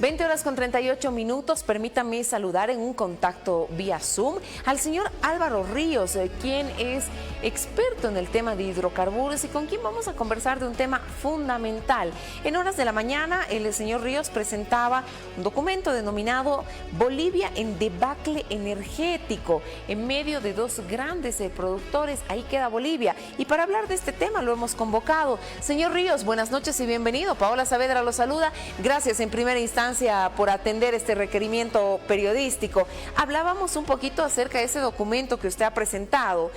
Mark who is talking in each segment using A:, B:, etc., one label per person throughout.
A: 20 horas con 38 minutos. Permítame saludar en un contacto vía Zoom al señor Álvaro Ríos, quien es experto en el tema de hidrocarburos y con quien vamos a conversar de un tema fundamental. En horas de la mañana, el señor Ríos presentaba un documento denominado Bolivia en debacle energético, en medio de dos grandes productores. Ahí queda Bolivia. Y para hablar de este tema lo hemos convocado. Señor Ríos, buenas noches y bienvenido. Paola Saavedra lo saluda. Gracias en primera instancia por atender este requerimiento periodístico. Hablábamos un poquito acerca de ese documento que usted ha presentado.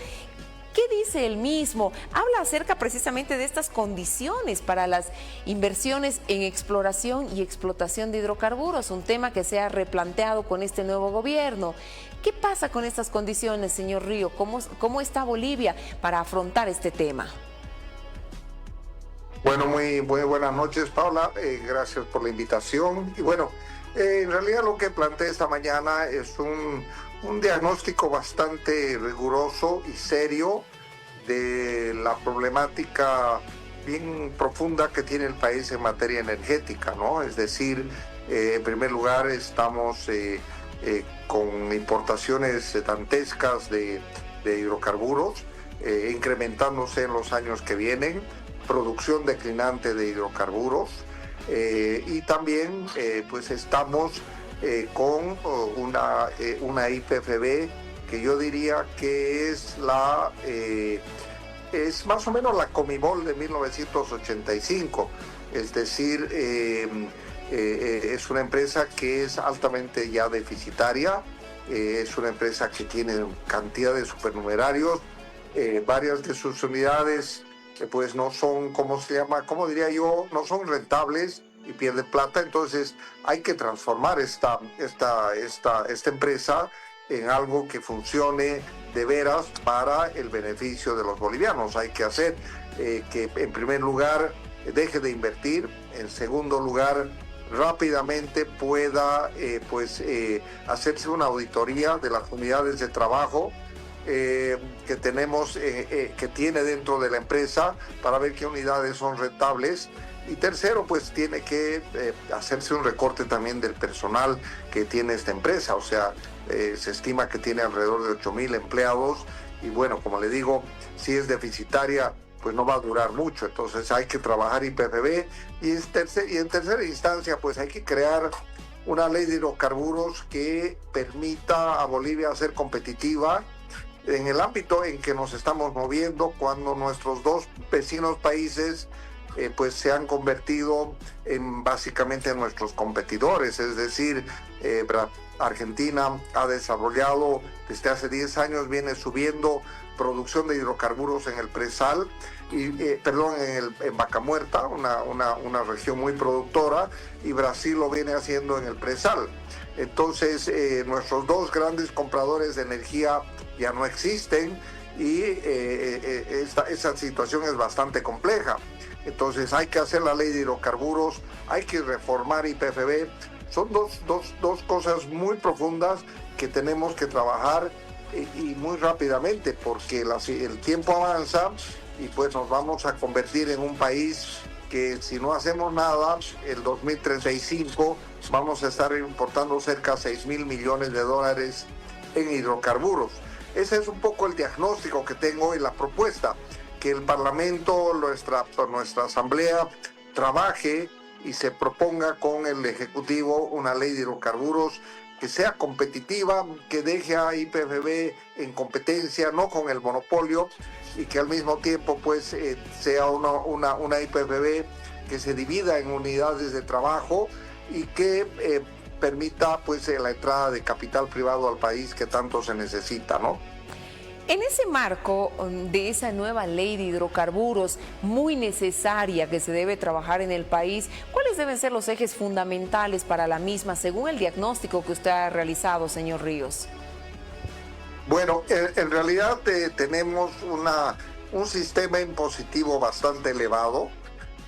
A: ¿Qué dice él mismo? Habla acerca precisamente de estas condiciones para las inversiones en exploración y explotación de hidrocarburos, un tema que se ha replanteado con este nuevo gobierno. ¿Qué pasa con estas condiciones, señor Río? ¿Cómo está Bolivia para afrontar este tema?
B: Bueno, muy buenas noches, Paula. Gracias por la invitación. Y bueno, en realidad lo que planteé esta mañana es un diagnóstico bastante riguroso y serio de la problemática bien profunda que tiene el país en materia energética, ¿no? Es decir, en primer lugar estamos con importaciones dantescas de hidrocarburos, incrementándose en los años que vienen, producción declinante de hidrocarburos, y también pues estamos con una IPFB que yo diría que es es más o menos la Comibol de 1985, es decir, es una empresa que es altamente ya deficitaria, es una empresa que tiene cantidad de supernumerarios, varias de sus unidades pues no son, ¿cómo diría yo? No son rentables y pierden plata. Entonces hay que transformar esta empresa en algo que funcione de veras para el beneficio de los bolivianos. Hay que hacer que en primer lugar deje de invertir, en segundo lugar rápidamente pueda hacerse una auditoría de las unidades de trabajo que tenemos, que tiene dentro de la empresa, para ver qué unidades son rentables. Y tercero, pues tiene que hacerse un recorte también del personal que tiene esta empresa. O sea, se estima que tiene alrededor de 8,000 empleados y bueno, como le digo, si es deficitaria, pues no va a durar mucho. Entonces hay que trabajar IPFB y en tercera instancia, pues hay que crear una ley de hidrocarburos que permita a Bolivia ser competitiva en el ámbito en que nos estamos moviendo, cuando nuestros dos vecinos países pues se han convertido básicamente en nuestros competidores. Es decir, Argentina ha desarrollado desde hace 10 años, viene subiendo producción de hidrocarburos en el presal, en Vaca Muerta, una región muy productora, y Brasil lo viene haciendo en el presal. Entonces nuestros dos grandes compradores de energía ya no existen y esa situación es bastante compleja. Entonces hay que hacer la ley de hidrocarburos, hay que reformar IPFB. Son dos cosas muy profundas que tenemos que trabajar y muy rápidamente, porque el tiempo avanza y pues nos vamos a convertir en un país que, si no hacemos nada, el 2035 vamos a estar importando cerca de 6,000 millones de dólares en hidrocarburos. Ese es un poco el diagnóstico que tengo y la propuesta, que el Parlamento, nuestra Asamblea, trabaje y se proponga con el Ejecutivo una ley de hidrocarburos que sea competitiva, que deje a IPFB en competencia, no con el monopolio, y que al mismo tiempo pues sea una IPFB que se divida en unidades de trabajo y que permita pues la entrada de capital privado al país que tanto se necesita, ¿no?
A: En ese marco de esa nueva ley de hidrocarburos muy necesaria que se debe trabajar en el país, ¿cuáles deben ser los ejes fundamentales para la misma, según el diagnóstico que usted ha realizado, señor Ríos?
B: Bueno, en realidad tenemos un sistema impositivo bastante elevado,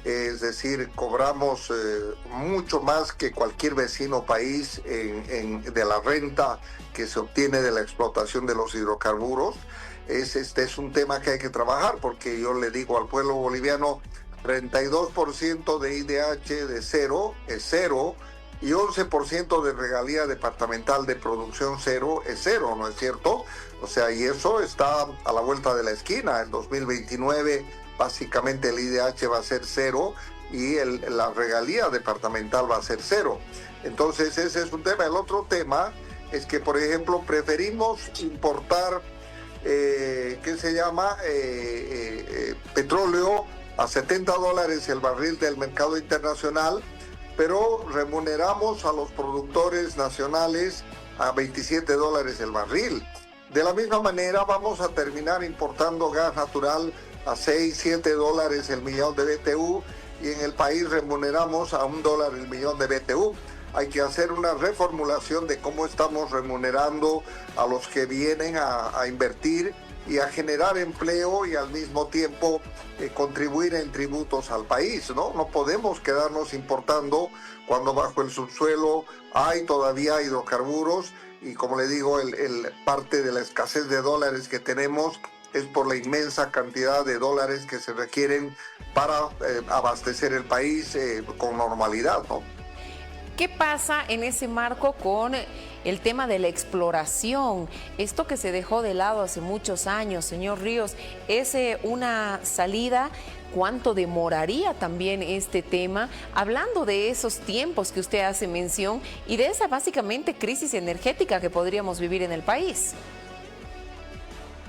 B: es decir, cobramos mucho más que cualquier vecino país de la renta que se obtiene de la explotación de los hidrocarburos. Este es un tema que hay que trabajar, porque yo le digo al pueblo boliviano, 32% de IDH de cero es cero, y 11% de regalía departamental de producción cero es cero, ¿no es cierto? O sea, y eso está a la vuelta de la esquina. En 2029 básicamente el IDH va a ser cero y la regalía departamental va a ser cero. Entonces ese es un tema. El otro tema es que, por ejemplo, preferimos importar, petróleo a $70 el barril del mercado internacional, pero remuneramos a los productores nacionales a $27 el barril. De la misma manera vamos a terminar importando gas natural a $6-7 el millón de BTU y en el país remuneramos a $1 el millón de BTU. Hay que hacer una reformulación de cómo estamos remunerando a los que vienen a invertir y a generar empleo y al mismo tiempo contribuir en tributos al país, ¿no? No podemos quedarnos importando cuando bajo el subsuelo hay todavía hidrocarburos y, como le digo, parte de la escasez de dólares que tenemos es por la inmensa cantidad de dólares que se requieren para abastecer el país con normalidad, ¿no?
A: ¿Qué pasa en ese marco con el tema de la exploración? Esto que se dejó de lado hace muchos años, señor Ríos, ¿es una salida? ¿Cuánto demoraría también este tema? Hablando de esos tiempos que usted hace mención y de esa básicamente crisis energética que podríamos vivir en el país.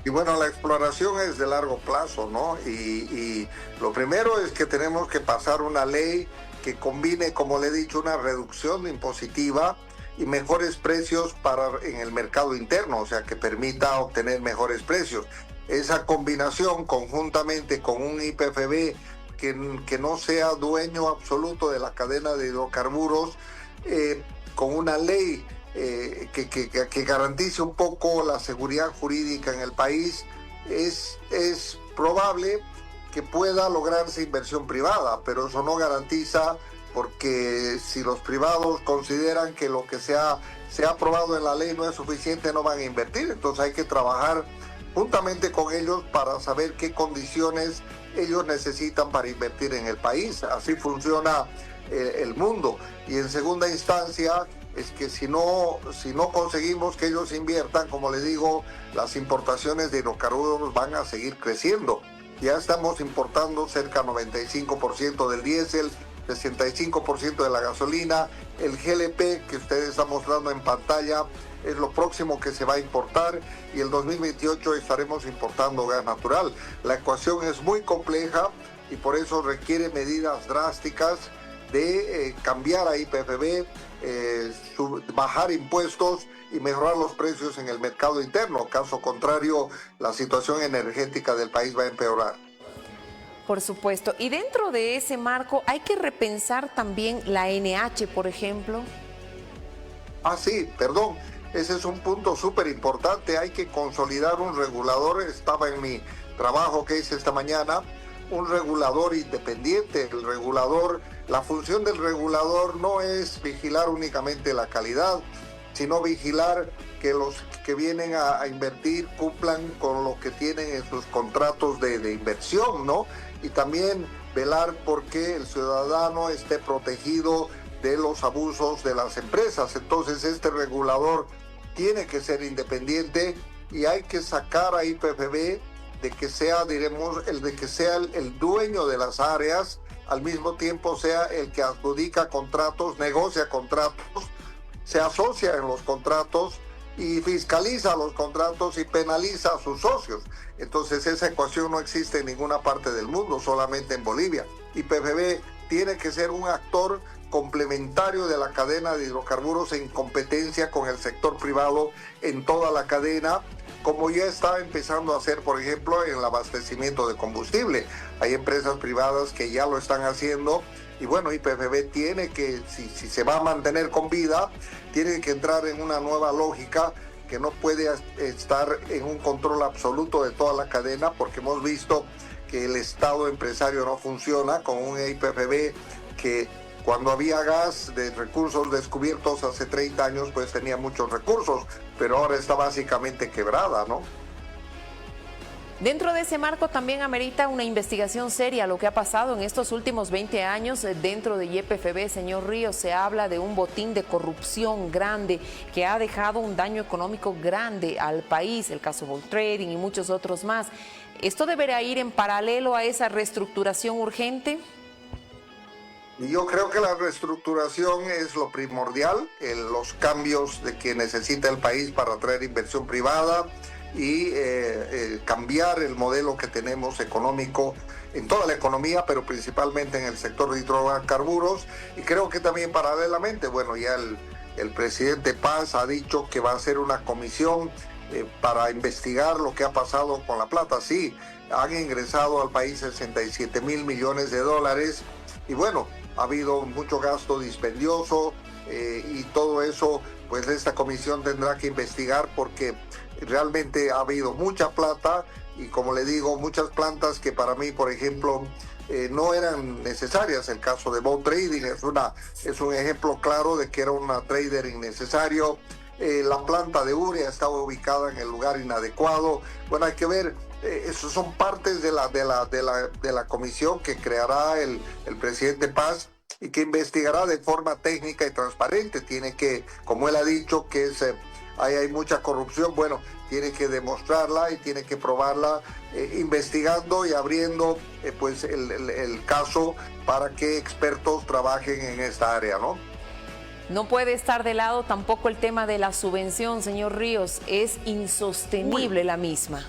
B: Y bueno, la exploración es de largo plazo, ¿no? Y lo primero es que tenemos que pasar una ley que combine, como le he dicho, una reducción impositiva y mejores precios en el mercado interno, o sea, que permita obtener mejores precios. Esa combinación conjuntamente con un IPFB que no sea dueño absoluto de la cadena de hidrocarburos, con una ley que garantice un poco la seguridad jurídica en el país, es probable que pueda lograrse inversión privada, pero eso no garantiza, porque si los privados consideran que lo que se ha aprobado en la ley no es suficiente, no van a invertir. Entonces hay que trabajar juntamente con ellos para saber qué condiciones ellos necesitan para invertir en el país. Así funciona el mundo. Y en segunda instancia es que si no conseguimos que ellos inviertan, como les digo, las importaciones de hidrocarburos van a seguir creciendo. Ya estamos importando cerca del 95% del diésel, 65% de la gasolina. El GLP que usted está mostrando en pantalla es lo próximo que se va a importar, y el 2028 estaremos importando gas natural. La ecuación es muy compleja y por eso requiere medidas drásticas de cambiar a IPFB, bajar impuestos y mejorar los precios en el mercado interno. Caso contrario, la situación energética del país va a empeorar.
A: Por supuesto. Y dentro de ese marco, ¿hay que repensar también la NH, por ejemplo?
B: Sí, perdón. Ese es un punto súper importante. Hay que consolidar un regulador. Estaba en mi trabajo que hice esta mañana. Un regulador independiente. La función del regulador no es vigilar únicamente la calidad, sino vigilar que los que vienen a invertir cumplan con lo que tienen en sus contratos de inversión, ¿no? Y también velar porque el ciudadano esté protegido de los abusos de las empresas. Entonces este regulador tiene que ser independiente y hay que sacar a IPFB de que sea, el dueño de las áreas, al mismo tiempo sea el que adjudica contratos, negocia contratos, se asocia en los contratos y fiscaliza los contratos y penaliza a sus socios. Entonces esa ecuación no existe en ninguna parte del mundo, solamente en Bolivia. IPFB tiene que ser un actor complementario de la cadena de hidrocarburos en competencia con el sector privado en toda la cadena, como ya está empezando a hacer, por ejemplo, en el abastecimiento de combustible. Hay empresas privadas que ya lo están haciendo. Y bueno, IPFB tiene que, si se va a mantener con vida, tiene que entrar en una nueva lógica que no puede estar en un control absoluto de toda la cadena, porque hemos visto que el Estado empresario no funciona con un IPFB que cuando había gas de recursos descubiertos hace 30 años, pues tenía muchos recursos, pero ahora está básicamente quebrada, ¿no?
A: Dentro de ese marco también amerita una investigación seria lo que ha pasado en estos últimos 20 años dentro de YPFB. Señor Ríos, se habla de un botín de corrupción grande que ha dejado un daño económico grande al país, el caso Gold Trading y muchos otros más. ¿Esto deberá ir en paralelo a esa reestructuración urgente?
B: Yo creo que la reestructuración es lo primordial, los cambios de que necesita el país para atraer inversión privada y cambiar el modelo que tenemos económico en toda la economía, pero principalmente en el sector de hidrocarburos. Y creo que también paralelamente, bueno, ya el presidente Paz ha dicho que va a hacer una comisión para investigar lo que ha pasado con la plata. Sí, han ingresado al país 67,000 millones de dólares y bueno, ha habido mucho gasto dispendioso y todo eso, pues esta comisión tendrá que investigar porque realmente ha habido mucha plata y como le digo, muchas plantas que para mí, por ejemplo, no eran necesarias. El caso de Gold Trading es un ejemplo claro de que era una trader innecesario. La planta de urea estaba ubicada en el lugar inadecuado. Bueno, hay que ver, esos son partes de la comisión que creará el presidente Paz y que investigará de forma técnica y transparente. Tiene que, como él ha dicho, que hay mucha corrupción, bueno, tiene que demostrarla y tiene que probarla investigando y abriendo pues el caso para que expertos trabajen en esta área, ¿no?
A: No puede estar de lado tampoco el tema de la subvención, señor Ríos, es insostenible la misma.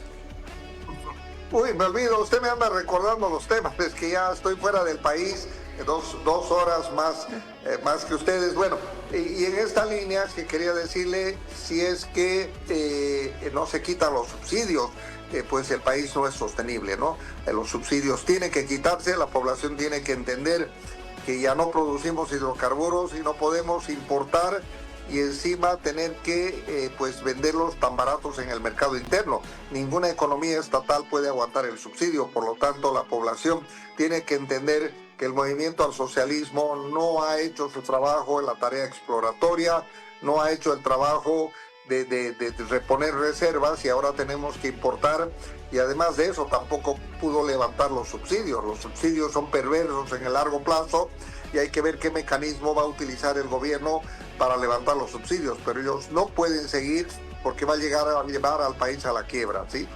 B: Uy, me olvido, usted me anda recordando los temas, es que ya estoy fuera del país, dos horas más que ustedes. Bueno, y en esta línea que quería decirle, si es que no se quitan los subsidios, pues el país no es sostenible, ¿no? Los subsidios tienen que quitarse, la población tiene que entender que ya no producimos hidrocarburos y no podemos importar y encima tener que pues venderlos tan baratos en el mercado interno. Ninguna economía estatal puede aguantar el subsidio, por lo tanto la población tiene que entender que el movimiento al socialismo no ha hecho su trabajo en la tarea exploratoria, no ha hecho el trabajo de reponer reservas y ahora tenemos que importar y además de eso tampoco pudo levantar los subsidios. Los subsidios son perversos en el largo plazo y hay que ver qué mecanismo va a utilizar el gobierno para levantar los subsidios, pero ellos no pueden seguir porque va a llevar al país a la quiebra, ¿sí?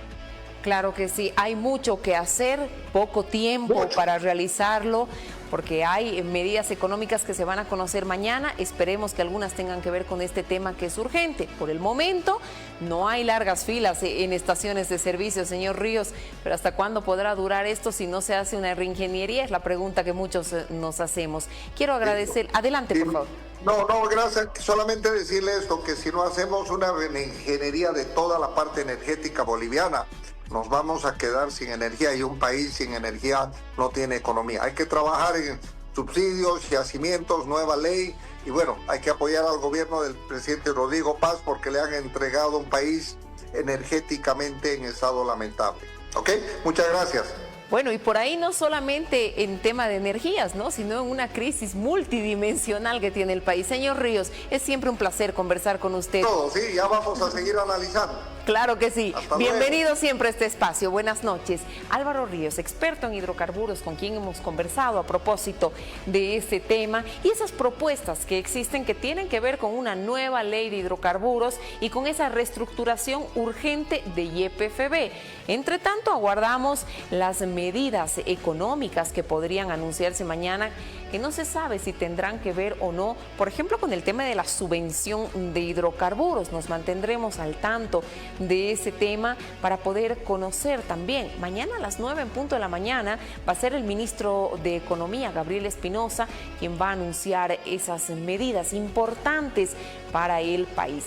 A: Claro que sí, hay mucho que hacer, poco tiempo para realizarlo, porque hay medidas económicas que se van a conocer mañana. Esperemos que algunas tengan que ver con este tema que es urgente. Por el momento no hay largas filas en estaciones de servicio, señor Ríos, pero ¿hasta cuándo podrá durar esto si no se hace una reingeniería? Es la pregunta que muchos nos hacemos. Quiero agradecer. Adelante, por favor.
B: No, gracias. Solamente decirle esto, que si no hacemos una reingeniería de toda la parte energética boliviana, nos vamos a quedar sin energía y un país sin energía no tiene economía. Hay que trabajar en subsidios, yacimientos, nueva ley y bueno, hay que apoyar al gobierno del presidente Rodrigo Paz porque le han entregado un país energéticamente en estado lamentable. ¿Ok? Muchas gracias.
A: Bueno, y por ahí no solamente en tema de energías, ¿no?, sino en una crisis multidimensional que tiene el país. Señor Ríos, es siempre un placer conversar con usted.
B: Todo, sí, ya vamos a seguir analizando.
A: Claro que sí.
B: Hasta
A: Bienvenido
B: luego.
A: Siempre a este espacio. Buenas noches. Álvaro Ríos, experto en hidrocarburos, con quien hemos conversado a propósito de este tema y esas propuestas que existen que tienen que ver con una nueva ley de hidrocarburos y con esa reestructuración urgente de YPFB. Entre tanto, aguardamos las medidas económicas que podrían anunciarse mañana, que no se sabe si tendrán que ver o no, por ejemplo, con el tema de la subvención de hidrocarburos. Nos mantendremos al tanto de ese tema para poder conocer también. Mañana a las 9 en punto de la mañana va a ser el ministro de Economía, Gabriel Espinosa, quien va a anunciar esas medidas importantes para el país.